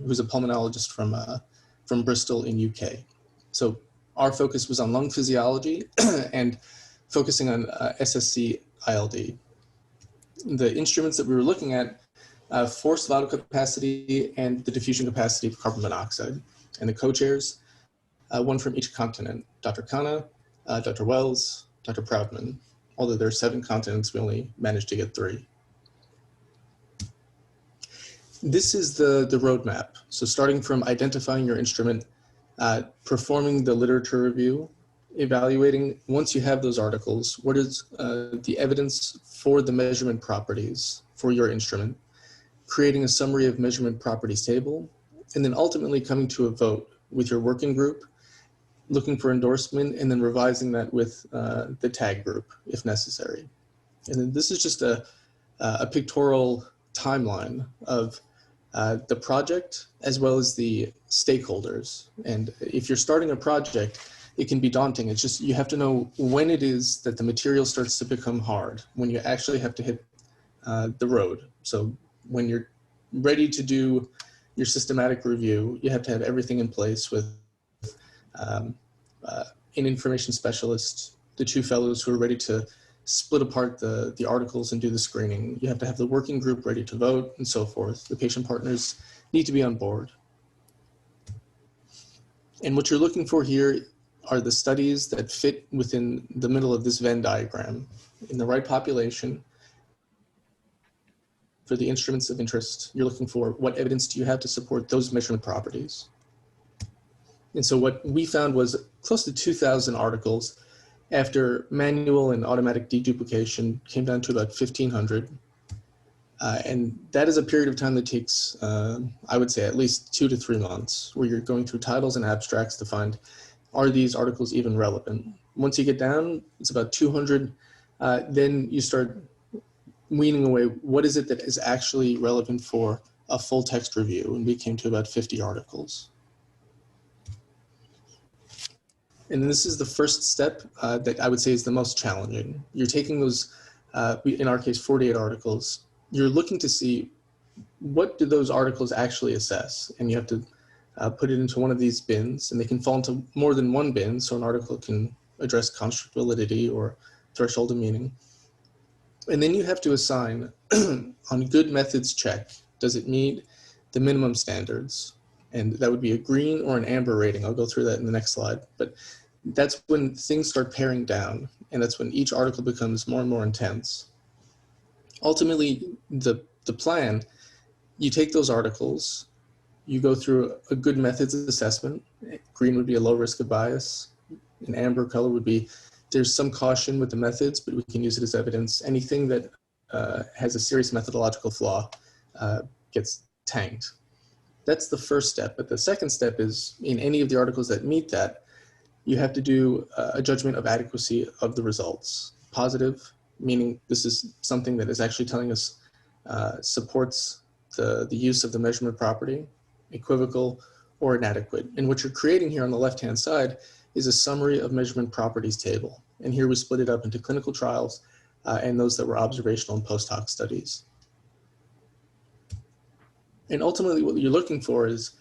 who's a pulmonologist from Bristol in UK. So our focus was on lung physiology and focusing on SSC ILD. The instruments that we were looking at, forced vital capacity and the diffusion capacity of carbon monoxide. And the co-chairs, one from each continent, Dr. Khanna, Dr. Wells, Dr. Proudman. Although there are 7 continents, we only managed to get 3. This is the roadmap. So starting from identifying your instrument, performing the literature review, evaluating, once you have those articles, what is the evidence for the measurement properties for your instrument, creating a summary of measurement properties table, and then ultimately coming to a vote with your working group, looking for endorsement, and then revising that with the tag group if necessary. And then this is just a pictorial timeline of the project as well as the stakeholders. And if you're starting a project, it can be daunting. It's just, you have to know when it is that the material starts to become hard, when you actually have to hit the road. So when you're ready to do your systematic review, you have to have everything in place with an information specialist, the 2 fellows who are ready to split apart the articles and do the screening. You have to have the working group ready to vote and so forth. The patient partners need to be on board. And what you're looking for here are the studies that fit within the middle of this Venn diagram in the right population. For the instruments of interest, you're looking for what evidence do you have to support those measurement properties. And so what we found was close to 2,000 articles. After manual and automatic deduplication, came down to about 1,500. And that is a period of time that takes, I would say, at least 2 to 3 months, where you're going through titles and abstracts to find, are these articles even relevant? Once you get down, it's about 200. Then you start weaning away, what is it that is actually relevant for a full text review? And we came to about 50 articles. And this is the first step that I would say is the most challenging. You're taking those, in our case, 48 articles. You're looking to see what do those articles actually assess? And you have to put it into one of these bins, and they can fall into more than one bin. So an article can address construct validity or threshold of meaning. And then you have to assign on good methods check, does it meet the minimum standards? And that would be a green or an amber rating. I'll go through that in the next slide. But that's when things start paring down, and that's when each article becomes more and more intense. Ultimately, the plan, you take those articles, you go through a good methods assessment. Green would be a low risk of bias. An amber color would be, there's some caution with the methods, but we can use it as evidence. Anything that has a serious methodological flaw gets tanked. That's the first step. But the second step is, in any of the articles that meet that, you have to do a judgment of adequacy of the results. Positive, meaning this is something that is actually telling us supports the use of the measurement property. Equivocal, or inadequate. And what you're creating here on the left-hand side is a summary of measurement properties table. And here we split it up into clinical trials and those that were observational and post-hoc studies. And ultimately what you're looking for is,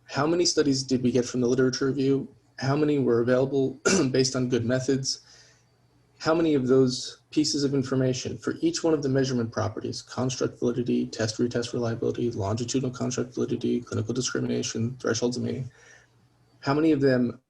how many studies did we get from the literature review? How many were available based on good methods? How many of those pieces of information for each one of the measurement properties, construct validity, test-retest reliability, longitudinal construct validity, clinical discrimination, thresholds of meaning, how many of them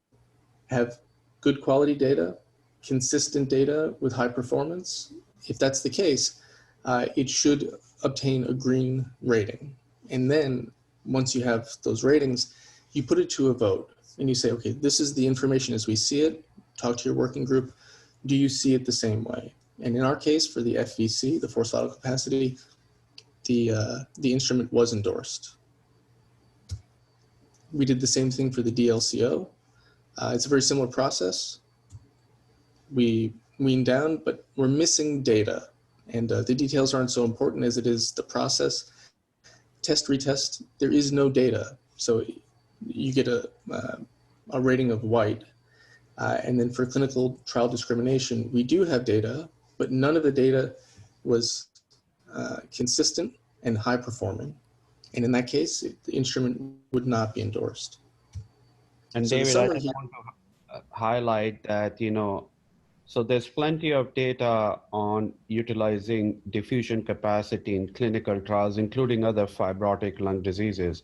have good quality data, consistent data with high performance? If that's the case, it should obtain a green rating. And then once you have those ratings, you put it to a vote and you say, okay, this is the information as we see it. Talk to your working group. Do you see it the same way? And in our case, for the FVC, the forced vital capacity, the instrument was endorsed. We did the same thing for the DLco. It's a very similar process. We wean down, but we're missing data. And the details aren't so important as it is the process. Test, retest, there is no data. So you get a rating of white. And then for clinical trial discrimination, we do have data, but none of the data was consistent and high performing. And in that case, the instrument would not be endorsed. And So David, I just want to highlight that, so there's plenty of data on utilizing diffusion capacity in clinical trials, including other fibrotic lung diseases.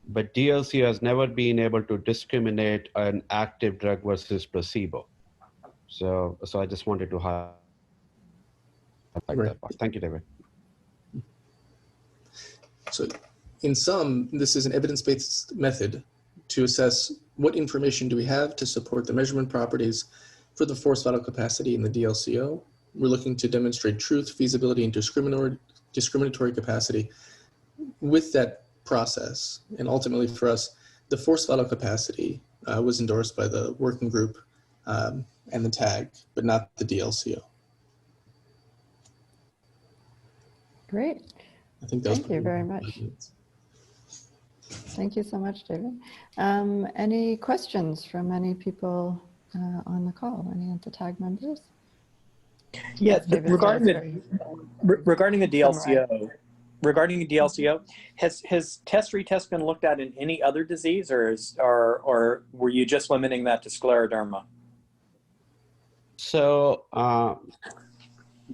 But DLco has never been able to discriminate an active drug versus placebo. So I just wanted to highlight that part. Thank you, David. So in sum, this is an evidence-based method to assess what information do we have to support the measurement properties for the forced vital capacity in the DLco. We're looking to demonstrate truth, feasibility, and discriminatory capacity with that process. And ultimately for us, the forced vital capacity was endorsed by the working group and the TAG, but not the DLco. Great. I think that Thank you very much. Thank you so much, David. Any questions from any people on the call? Any of the TAG members? Yeah, regarding the DLco, has test retest been looked at in any other disease, or were you just limiting that to scleroderma? So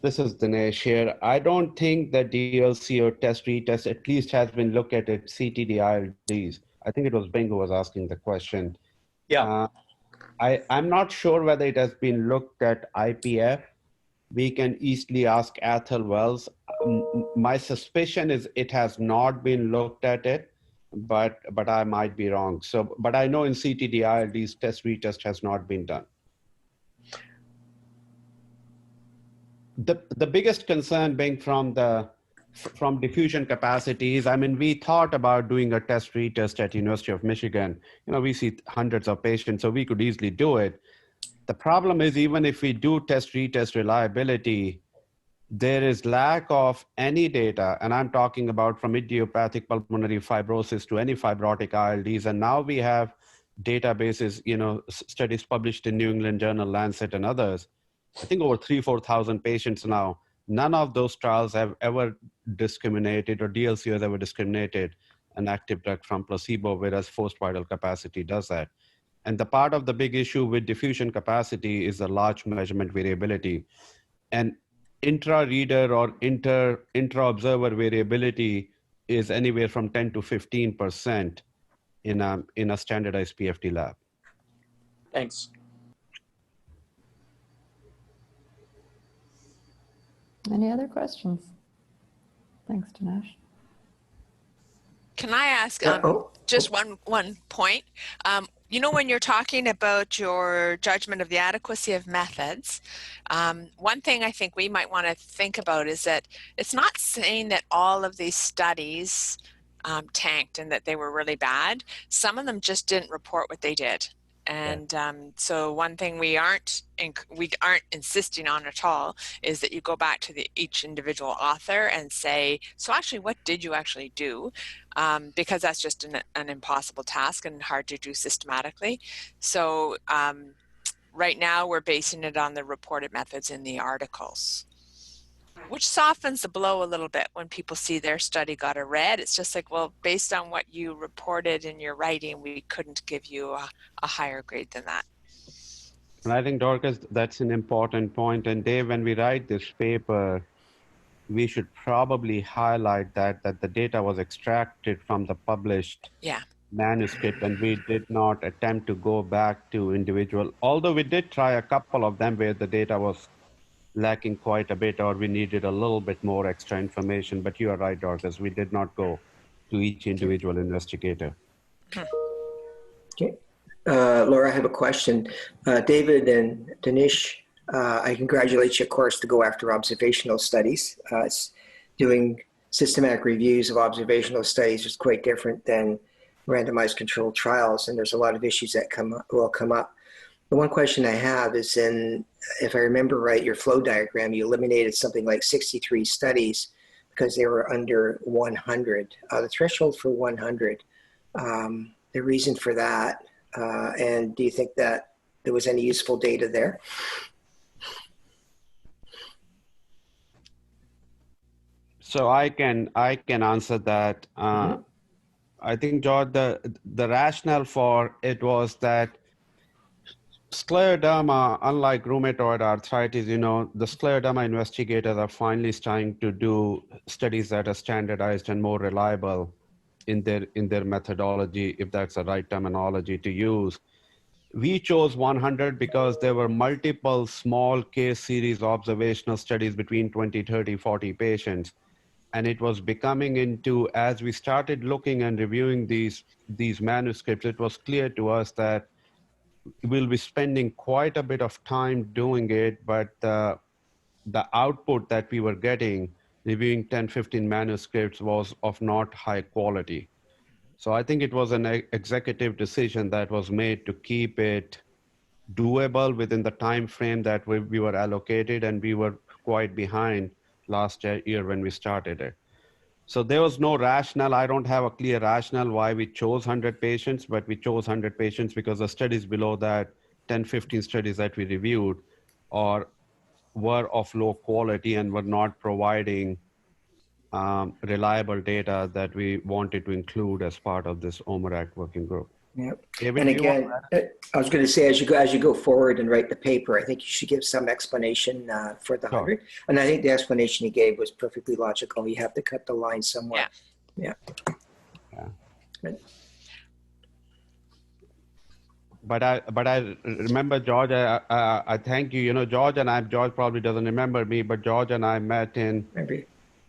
this is Dinesh here. I don't think that DLco test retest at least has been looked at CTD ILDs. I think it was Bing who was asking the question. Yeah. I'm not sure whether it has been looked at IPF. We can easily ask Athel Wells. My suspicion is it has not been looked at it, but I might be wrong. So, but I know in CTD ILDs test retest has not been done. The biggest concern being from diffusion capacities, I mean, we thought about doing a test retest at University of Michigan. We see hundreds of patients, so we could easily do it. The problem is, even if we do test retest reliability, there is lack of any data, and I'm talking about from idiopathic pulmonary fibrosis to any fibrotic ILDs. And now we have databases, studies published in New England Journal, Lancet, and others. I think over 3,000-4,000 patients now. None of those trials have ever discriminated, or DLco has ever discriminated an active drug from placebo, whereas forced vital capacity does that. And the part of the big issue with diffusion capacity is the large measurement variability. And intra-reader or intra-observer variability is anywhere from 10 to 15% in a standardized PFT lab. Thanks. Any other questions? Thanks, Dinesh. Can I ask just one point? When you're talking about your judgment of the adequacy of methods, one thing I think we might want to think about is that it's not saying that all of these studies tanked and that they were really bad. Some of them just didn't report what they did. And so one thing we aren't insisting on at all is that you go back to each individual author and say, so actually, what did you actually do? Because that's just an impossible task and hard to do systematically. So right now we're basing it on the reported methods in the articles, which softens the blow a little bit when people see their study got a red. It's just like, well, based on what you reported in your writing, we couldn't give you a higher grade than that. And I think, Dorcas, that's an important point. And Dave, when we write this paper, we should probably highlight that the data was extracted from the published manuscript, and we did not attempt to go back to individual, although we did try a couple of them where the data was lacking quite a bit, or we needed a little bit more extra information. But you are right, Dorcas, we did not go to each individual investigator. Okay. Laura, I have a question. David and Dinesh, I congratulate you, of course, to go after observational studies. Doing systematic reviews of observational studies is quite different than randomized controlled trials, and there's a lot of issues that will come up. The one question I have is, if I remember right, your flow diagram, you eliminated something like 63 studies because they were under 100. The threshold for 100, the reason for that, and do you think that there was any useful data there? So I can answer that. I think, George, the rationale for it was that scleroderma, unlike rheumatoid arthritis, the scleroderma investigators are finally starting to do studies that are standardized and more reliable in their methodology, if that's the right terminology to use. We chose 100 because there were multiple small case series observational studies between 20, 30, 40 patients. And it was becoming into, as we started looking and reviewing these manuscripts, it was clear to us that we'll be spending quite a bit of time doing it, but the output that we were getting, reviewing 10, 15 manuscripts, was of not high quality. So I think it was an executive decision that was made to keep it doable within the time frame that we were allocated, and we were quite behind last year when we started it. So there was no rationale. I don't have a clear rationale why we chose 100 patients, but we chose 100 patients because the studies below that, 10, 15 studies that we reviewed, were of low quality and were not providing reliable data that we wanted to include as part of this OMERACT working group. Yep. David, And again, I was going to say, as you go forward and write the paper, I think you should give some explanation for the 100. And I think the explanation you gave was perfectly logical. You have to cut the line somewhere. Yeah. Good. But I remember, George, I thank you. George probably doesn't remember me, but George and I met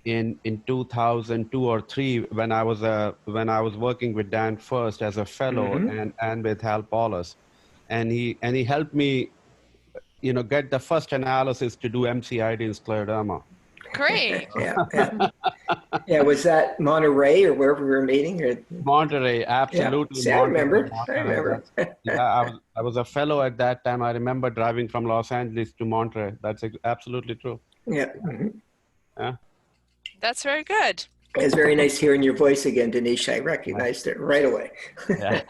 in 2002 or 3 when I was working with Dan first as a fellow and with Hal Paulus, and he helped me, get the first analysis to do MCID in scleroderma. Great. Yeah. Was that Monterey or wherever we were meeting? Or? Monterey, absolutely. Yeah. See, I remember. I was a fellow at that time. I remember driving from Los Angeles to Monterey. That's absolutely true. Yeah. Yeah. That's very good. It's very nice hearing your voice again, Dinesh. I recognized it right away. Yeah.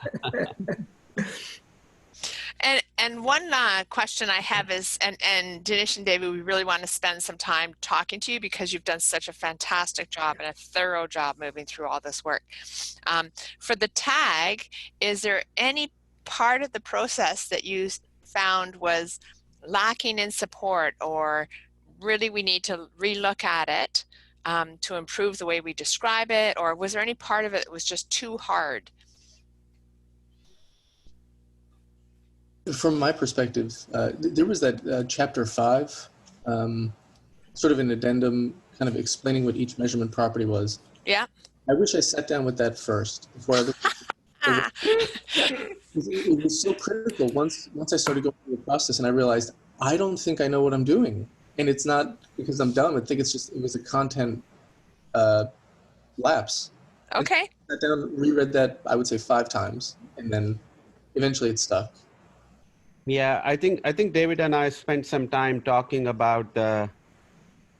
And one question I have is, and Dinesh and David, we really want to spend some time talking to you because you've done such a fantastic job and a thorough job moving through all this work. For the tag, is there any part of the process that you found was lacking in support, or really we need to relook at it to improve the way we describe it, or was there any part of it that was just too hard? From my perspective, there was that chapter 5, sort of an addendum kind of explaining what each measurement property was. Yeah. I wish I sat down with that first before I looked at it. It was so critical once I started going through the process, and I realized I don't think I know what I'm doing. And it's not because I'm dumb. I think it was a content lapse. Okay. I sat down, reread that, I would say 5 times, and then eventually it stuck. Yeah, I think David and I spent some time talking about the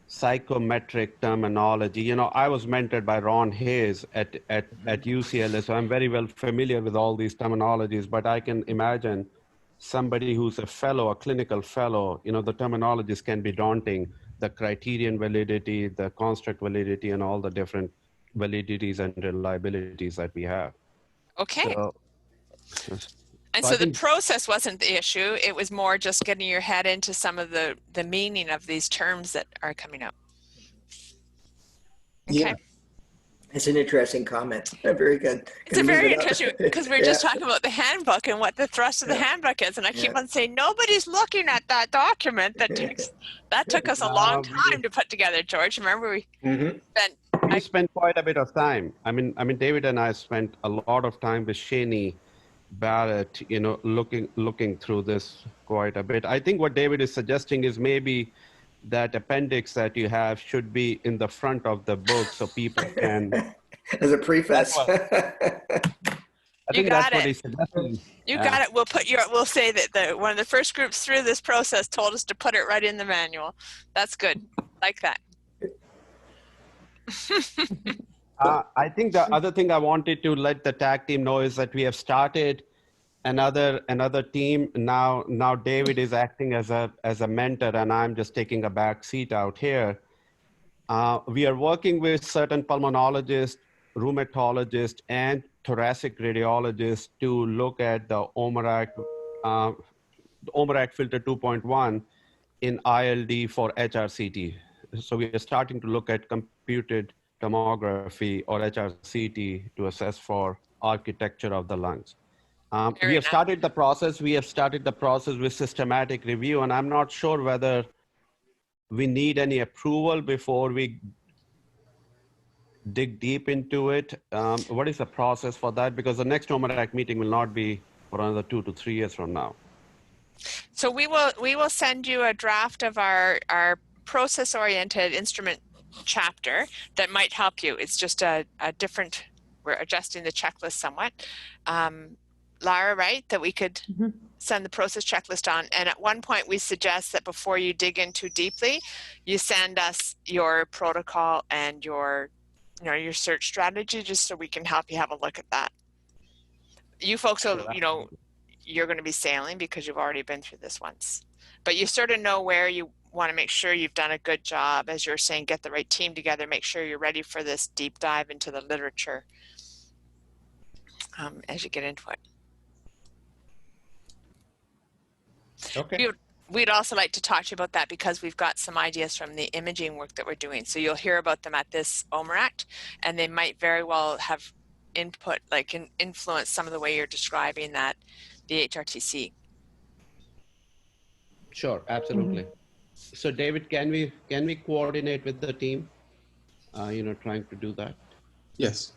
psychometric terminology. I was mentored by Ron Hayes at UCLA, so I'm very well familiar with all these terminologies, but I can imagine somebody who's a fellow, a clinical fellow, the terminologies can be daunting, the criterion validity, the construct validity, and all the different validities and reliabilities that we have. Okay. And So so the process wasn't the issue. It was more just getting your head into some of the meaning of these terms that are coming up. Okay. Yeah. It's an interesting comment. Very good. It's a very interesting, because we're just talking about the handbook and what the thrust of the handbook is. And I keep on saying, nobody's looking at that document. That took us a long time to put together, George. Remember we spent quite a bit of time. I mean, David and I spent a lot of time with Shani Barrett, looking through this quite a bit. I think what David is suggesting is maybe that appendix that you have should be in the front of the book so people can... As a preface. You got it. You got it. We'll say that one of the first groups through this process told us to put it right in the manual. That's good. Like that. I think the other thing I wanted to let the tag team know is that we have started another team. Now David is acting as a mentor, and I'm just taking a back seat out here. We are working with certain pulmonologists, rheumatologists, and thoracic radiologists to look at the OMERACT filter 2.1 in ILD for HRCT. So we are starting to look at computed tomography or HRCT to assess for architecture of the lungs. We have started the process. We have started the process with systematic review, and I'm not sure whether we need any approval before we dig deep into it. What is the process for that? Because the next OMERACT meeting will not be for another 2 to 3 years from now. So we will send you a draft of our process-oriented instrument chapter that might help you. It's just a different, we're adjusting the checklist somewhat. Lara, right, that we could send the process checklist on. And at one point we suggest that before you dig in too deeply, you send us your protocol and your search strategy, just so we can help you have a look at that. You folks will, you're going to be sailing because you've already been through this once, but you sort of know where you want to make sure you've done a good job. As you're saying, get the right team together, make sure you're ready for this deep dive into the literature as you get into it. Okay. We'd also like to talk to you about that because we've got some ideas from the imaging work that we're doing. So you'll hear about them at this OMERACT, and they might very well have input, like influence some of the way you're describing that, the HRTC. Sure, absolutely. So David, can we coordinate with the team, trying to do that? Yes.